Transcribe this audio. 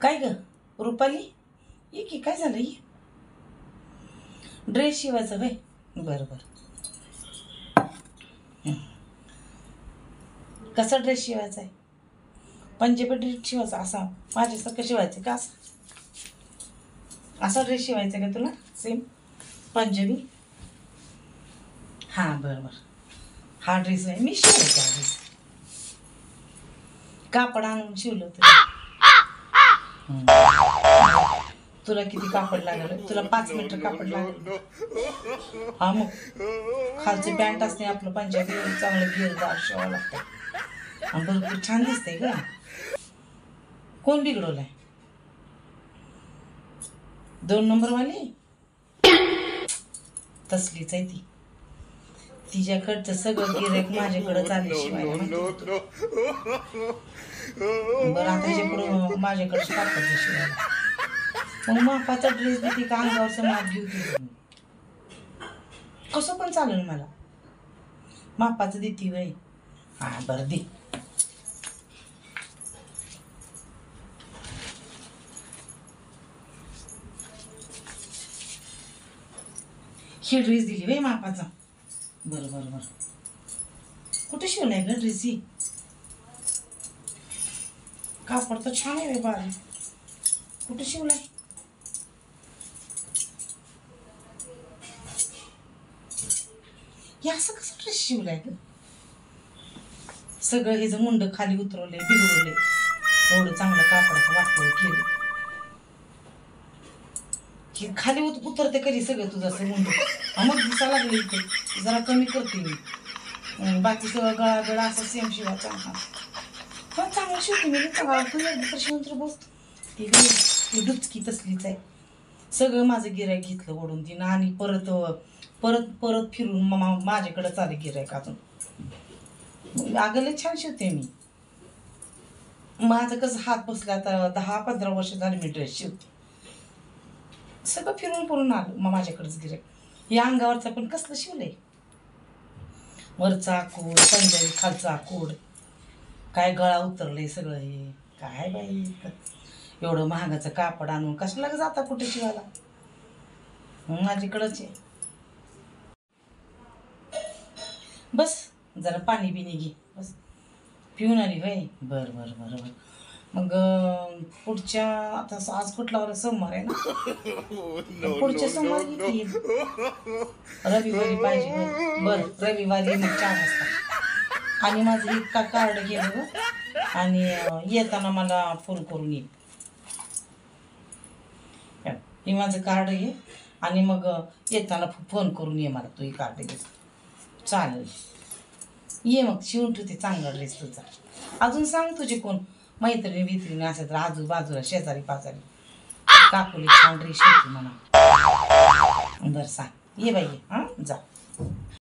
काय ग रुपाली, ये की काय झालं? ये ड्रेस शिवायचा बाई. बरं बरं. कसा ड्रेस शिवायचा आहे? पंजाबी ड्रेस शिवायचा असा माझ्यासारखं शिवायचं का? असा ड्रेस शिवायचा का तुला? सेम पंजाबी. हां बरं बरं. हा ड्रेस आहे, मी शिवायचा हा ड्रेस. कापड आणून शिवलं तुला. तुला किती कापड लागलं? तुला 5 मीटर कापड लागलं. हा मग खालचं पॅन्ट असते आपलं पंजाबी, चांगलं घेरदार शिवावं लागतं आणि भरपूर छान दिसतंय ग. कोण बिघडवलाय? 2 नंबरवाली तसलीच आहे ती. तिच्याकडचं सगळं गिऱ्हाईक माझ्याकडे चाललं शिवायला. बरं आता ह्याच्यापुढं माझ्याकडे कापडचं शिवायला. मग मापाचा ड्रेस देते का अंगावरचं माप घेऊ तुझं? कसं पण चालेल मला. मापाचं देते वय. हा बरं दे. ही ड्रेस दिली वय मापाचा. बरं बरं बरं. कुठे शिवलाय ग ड्रेस ही? कापड तर छान आहे बारी. कुठे शिवलाय? हे असं कसं ड्रेस शिवलाय ग? सगळं हे जर मुंड खाली उतरवले बिघडवले, एवढं चांगलं कापडाचं वाटोळ केलं की खाली उतरते कधी सगळं तुझं असं मुंड. मग दिसा लागले इथे जरा कमी करते मी. बाकी सगळं गळा गळा असं सेम शिवायचा. पण चांगलं शिवते मी चांगला. तू एकदा तर शिवून तर बसतो. ती डुचकी तसलीच आहे. सगळं माझं गिऱ्हाईक घेतलं ओढून तिनं आणि परत परत परत फिरून माझ्याकडे चाले गिऱ्हाईक अजून. अगं लय छान शिवते मी. माझं कसं हात बसला आता 10-15 वर्ष झाली मी ड्रेस शिवते. सगळं फिरून फिरून आलं मग माझ्याकडेच गिऱ्हाईक. या अंगावरचा पण कसलं शिवलंय? वरचा आकोड पंजाबी, खालचा आकोड, काय गळा उतरलंय सगळं. हे काय बाई, एवढं महागाचं कापड आणून कशाला जाता कुठे शिवायला? माझ्याकडंच आहे. बस जरा पाणी बिनी घे. बस पिऊन आली भाई. बरं बरं बरं बरं. मग पुढच्या आता आज कुठला वाला? सोमवार आहे ना. पुढच्या सोमवारी येईल. रविवारी पाहिजे. बरं रविवारी मग 4 वाजता. आणि माझं एक कार्ड घे बघ आणि येताना मला फोन करून ये. हे माझं कार्ड घे आणि मग येताना फोन करून ये मला. तू हे कार्ड घे. चालेल ये मग. शिवून ठेवते चांगला ड्रेस तुझा. अजून सांग तुझे कोण मैत्रिणी बित्रिणी असेल तर आजूबाजूला शेजारी पाजारी. काकुली छान ड्रेस शिवते म्हणा. बरं सांग. ये बाई ये. हां जा.